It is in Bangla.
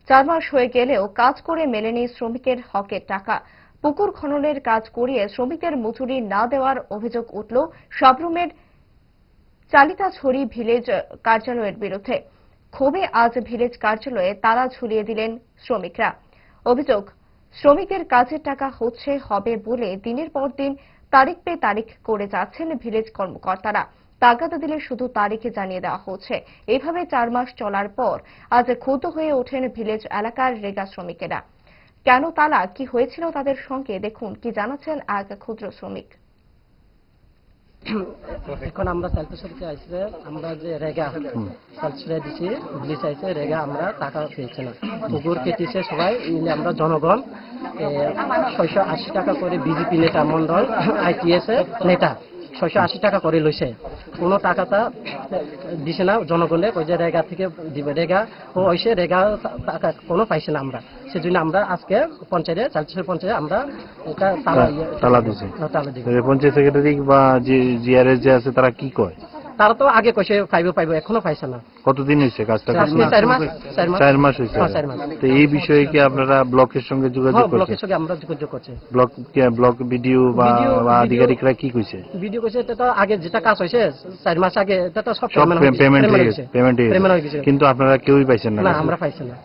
4 মাস হয়ে গেলেও কাজ করে মেলেনি শ্রমিকের হকের টাকা। পুকুর খননের কাজ করিয়ে শ্রমিকদের মজুরি না দেওয়ার অভিযোগ উঠল সাবরুমের চালিতাছড়ি ভিলেজ কার্যালয়ের বিরুদ্ধে। ক্ষোভে আজ ভিলেজ কার্যালয়ে তালা ঝুলিয়ে দিলেন শ্রমিকরা। অভিযোগ, শ্রমিকদের কাজের টাকা হবে বলে দিনের পর দিন তারিখ পে তারিখ করে যাচ্ছেন ভিলেজ কর্মকর্তারা। তাগাদা দিলে শুধু তারিখে জানিয়ে দেওয়া হচ্ছে। এইভাবে 4 মাস চলার পর আজ ক্ষুব্ধ হয়ে ওঠেন ভিলেজ এলাকার রেগা শ্রমিকেরা। কেন তালা, কি হয়েছিল তাদের সঙ্গে, দেখুন কি জানাচ্ছেন এক ক্ষুদ্র শ্রমিক। এখন আমরা চালতেছড়িতে আইসে, আমরা যে রেগা চালছড়ে দিছি, পুলিশ আইসে, রেগা আমরা টাকা পেয়েছি না। পুকুর কেটেছে সবাই মিলে, আমরা জনগণ 680 টাকা করে বিজেপি নেতা মন্ডল ITS নেতা 680 টাকা করে লইছে। কোনো টাকাটা দিছে না জনগণে, ওই যে রেগা থেকে দিবে, রেগা ও হইছে, রেগা টাকা কোনো পাইছে না আমরা। সেজন্য আমরা আজকে পঞ্চায়েতে, চালছড়ি পঞ্চায়েতে আমরা এটা তালা দিছি। পঞ্চায়েত সেক্রেটারি বা জিআরএস যে আছে তারা কি কয়? তারা তো আগে কইছে পাইবো, এখনো পাইছে না। কতদিন হয়েছে কাজটা? 4 মাস হয়েছে। তো এই বিষয়ে কি আপনারা ব্লকের সঙ্গে যোগাযোগ করছেন? ব্লকের সঙ্গে আমরা যোগাযোগ করছি। ব্লক বিডিও বা আধিকারিকরা কি কইছে? ভিডিও কইছে এটা তো আগে যেটা কাজ হইছে 4 মাস আগে, এটা তো সব পেমেন্ট হয়ে গেছে, কিন্তু আপনারা কেউই পাইছেন না? আমরা পাইছি না।